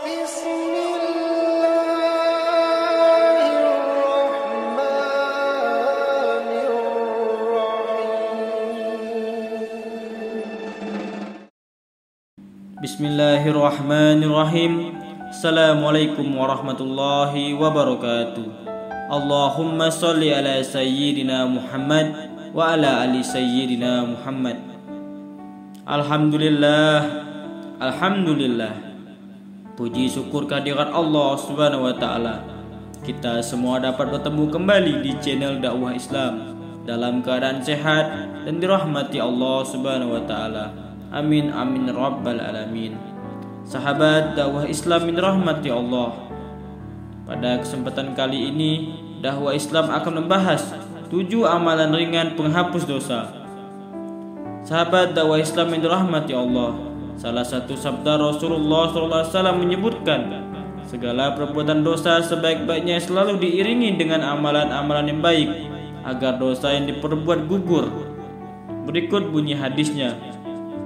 Bismillahirrahmanirrahim. Assalamualaikum warahmatullahi wabarakatuh. Allahumma salli ala sayyidina Muhammad wa ala ali sayyidina Muhammad. Alhamdulillah. Puji syukur kehadirat Allah Subhanahu wa taala. Kita semua dapat bertemu kembali di channel dakwah Islam dalam keadaan sehat dan dirahmati Allah Subhanahu wa taala. Amin amin rabbal alamin. Sahabat dakwah Islam yang dirahmati Allah, pada kesempatan kali ini dakwah Islam akan membahas 7 amalan ringan penghapus dosa. Sahabat dakwah Islam yang dirahmati Allah, salah satu sabda Rasulullah SAW menyebutkan, segala perbuatan dosa sebaik-baiknya selalu diiringi dengan amalan-amalan yang baik agar dosa yang diperbuat gugur. Berikut bunyi hadisnya: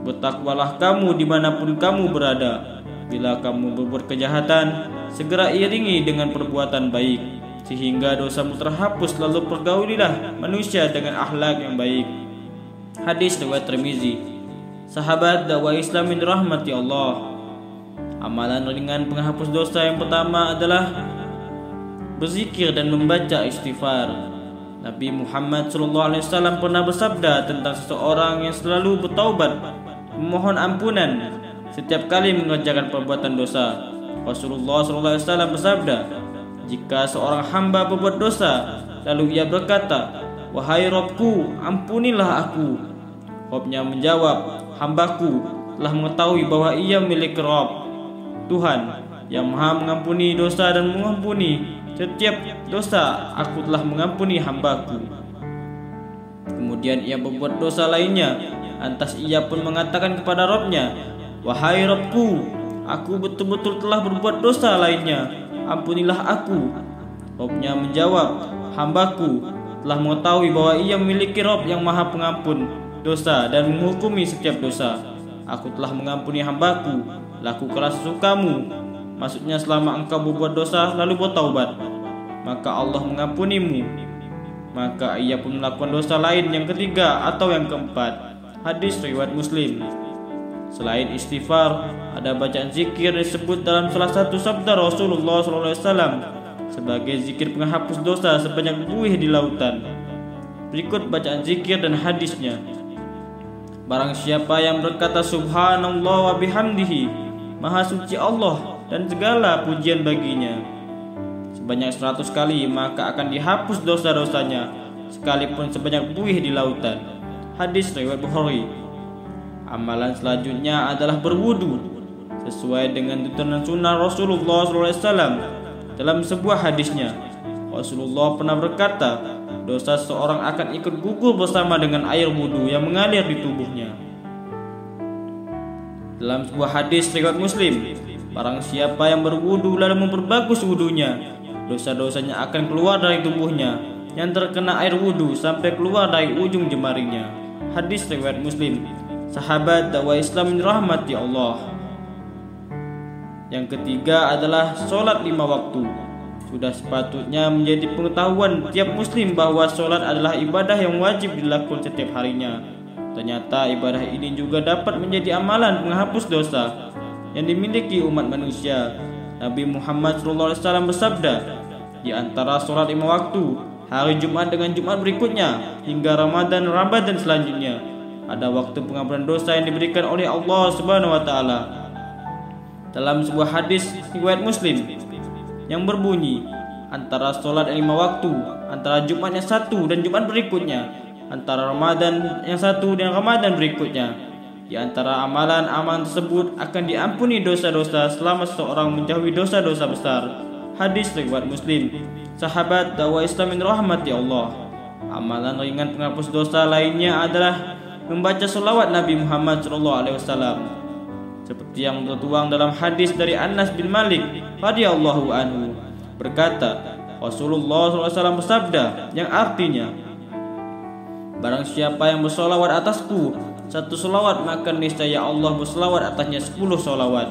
bertakwalah kamu dimanapun kamu berada. Bila kamu berbuat kejahatan, segera iringi dengan perbuatan baik, sehingga dosamu terhapus. Lalu pergaulilah manusia dengan akhlak yang baik. Hadis riwayat Tirmizi. Sahabat dakwah Islam yang dirahmati Allah, amalan ringan penghapus dosa yang pertama adalah berzikir dan membaca istighfar. Nabi Muhammad SAW pernah bersabda tentang seseorang yang selalu bertaubat, memohon ampunan setiap kali mengerjakan perbuatan dosa. Rasulullah SAW bersabda, jika seorang hamba berbuat dosa lalu ia berkata, wahai Rabbku, ampunilah aku, Rabbnya menjawab, hambaku telah mengetahui bahwa ia milik Rabb, Tuhan yang maha mengampuni dosa dan mengampuni setiap dosa. Aku telah mengampuni hambaku. Kemudian ia berbuat dosa lainnya, lantas ia pun mengatakan kepada Rabbnya, wahai Rabbku, aku betul-betul telah berbuat dosa lainnya, ampunilah aku. Rabbnya menjawab, hambaku telah mengetahui bahwa ia memiliki Rabb yang maha pengampun dosa dan menghukumi setiap dosa. Aku telah mengampuni hambaku, lakukanlah sesukamu. Maksudnya selama engkau berbuat dosa lalu bertaubat, maka Allah mengampunimu. Maka ia pun melakukan dosa lain yang ketiga atau yang keempat. Hadis riwayat Muslim. Selain istighfar, ada bacaan zikir disebut dalam salah satu sabda Rasulullah SAW sebagai zikir penghapus dosa sebanyak buih di lautan. Berikut bacaan zikir dan hadisnya. Barang siapa yang berkata subhanallah wa bihamdihi, maha suci Allah dan segala pujian baginya, sebanyak 100 kali, maka akan dihapus dosa-dosanya sekalipun sebanyak buih di lautan. Hadis riwayat Bukhari. Amalan selanjutnya adalah berwudu sesuai dengan tuntunan sunnah Rasulullah SAW. Dalam sebuah hadisnya, Rasulullah pernah berkata, dosa seseorang akan ikut gugur bersama dengan air wudu yang mengalir di tubuhnya. Dalam sebuah hadis riwayat Muslim, barang siapa yang berwudu lalu memperbagus wudunya, dosa-dosanya akan keluar dari tubuhnya yang terkena air wudu sampai keluar dari ujung jemarinya. Hadis riwayat Muslim. Sahabat dakwah Islam dirahmati Allah, yang ketiga adalah sholat 5 waktu. Sudah sepatutnya menjadi pengetahuan tiap muslim bahwa sholat adalah ibadah yang wajib dilakukan setiap harinya. Ternyata ibadah ini juga dapat menjadi amalan penghapus dosa yang dimiliki umat manusia. Nabi Muhammad SAW bersabda, di antara sholat 5 waktu, hari Jumat dengan Jumat berikutnya, hingga Ramadan selanjutnya, ada waktu pengampunan dosa yang diberikan oleh Allah Subhanahu wa taala. Dalam sebuah hadis riwayat Muslim yang berbunyi, antara sholat 5 waktu, antara Jumat yang satu dan Jumat berikutnya, antara Ramadan yang satu dan Ramadan berikutnya, di antara amalan-amalan tersebut akan diampuni dosa-dosa selama seseorang menjauhi dosa-dosa besar. Hadis riwayat Muslim. Sahabat dakwah Islam yang dirahmati Allah, amalan ringan penghapus dosa lainnya adalah membaca sholawat Nabi Muhammad SAW, seperti yang tertuang dalam hadis dari Anas bin Malik radhiyallahu anhu, berkata, Rasulullah SAW bersabda yang artinya, barang siapa yang bersolawat atasku 1 solawat, maka niscaya Allah bersolawat atasnya 10 solawat.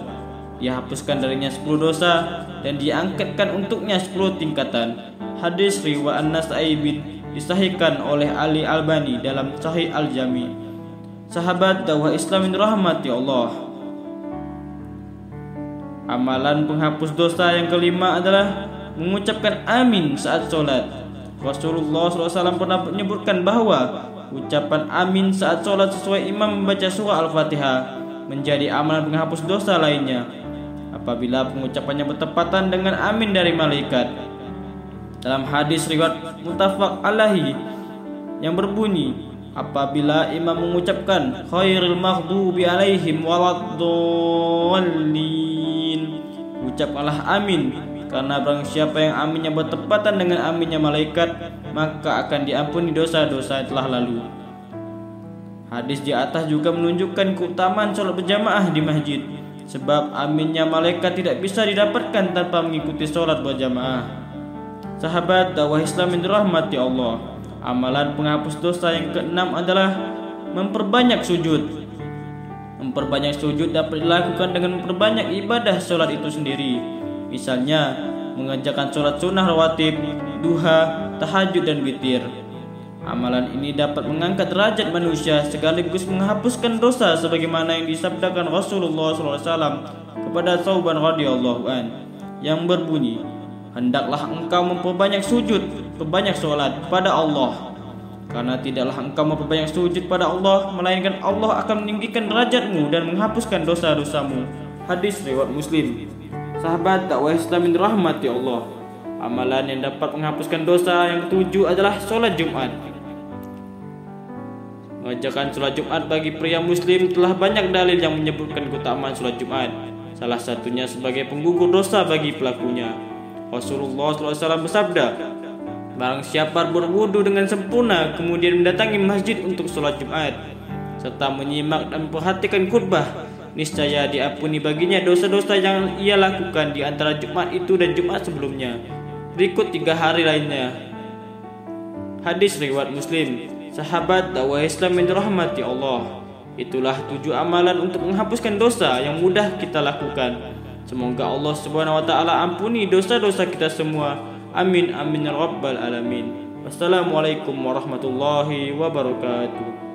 Ia hapuskan darinya 10 dosa dan diangkatkan untuknya 10 tingkatan. Hadis riwayat An-Nasa'i disahihkan oleh Ali Albani dalam Sahih Al-Jami. Sahabat dakwah Islam yang dirahmati Allah, amalan penghapus dosa yang kelima adalah mengucapkan amin saat sholat. Rasulullah SAW pernah menyebutkan bahwa ucapan amin saat sholat sesuai imam membaca surah Al-Fatihah menjadi amalan penghapus dosa lainnya apabila pengucapannya bertepatan dengan amin dari malaikat. Dalam hadis riwayat muttafaq alaihi yang berbunyi, apabila imam mengucapkan khairil maghdubi alaihim waladdallin, ucapkanlah amin, karena barang siapa yang aminnya bertepatan dengan aminnya malaikat, maka akan diampuni dosa-dosa yang telah lalu. Hadis di atas juga menunjukkan keutamaan sholat berjamaah di masjid, sebab aminnya malaikat tidak bisa didapatkan tanpa mengikuti sholat berjamaah. Sahabat dakwah Islam yang dirahmati Allah, amalan penghapus dosa yang keenam adalah memperbanyak sujud. Memperbanyak sujud dapat dilakukan dengan memperbanyak ibadah sholat itu sendiri. Misalnya mengerjakan sholat sunnah rawatib, duha, tahajud dan witir. Amalan ini dapat mengangkat derajat manusia sekaligus menghapuskan dosa sebagaimana yang disabdakan Rasulullah SAW kepada Thauban radhiyallahu an yang berbunyi, hendaklah engkau memperbanyak sujud, perbanyak sholat kepada Allah, karena tidaklah engkau memperbanyak sujud pada Allah, melainkan Allah akan meninggikan derajatmu dan menghapuskan dosa-dosamu. Hadis riwayat Muslim. Sahabat dakwah Islam yang dirahmati Allah, amalan yang dapat menghapuskan dosa yang ketujuh adalah sholat Jumat. Mengerjakan sholat Jumat bagi pria muslim telah banyak dalil yang menyebutkan keutamaan sholat Jumat, salah satunya sebagai penggugur dosa bagi pelakunya. Rasulullah SAW bersabda, barang siapa berwudu dengan sempurna kemudian mendatangi masjid untuk sholat Jumat serta menyimak dan memperhatikan khutbah, niscaya diampuni baginya dosa-dosa yang ia lakukan di antara Jumat itu dan Jumat sebelumnya. Berikut 3 hari lainnya. Hadis riwayat Muslim. Sahabat dakwah Islam yang dirahmati Allah, itulah 7 amalan untuk menghapuskan dosa yang mudah kita lakukan. Semoga Allah Subhanahu wa taala ampuni dosa-dosa kita semua. Amin amin ya rabbal alamin. Wassalamualaikum warahmatullahi wabarakatuh.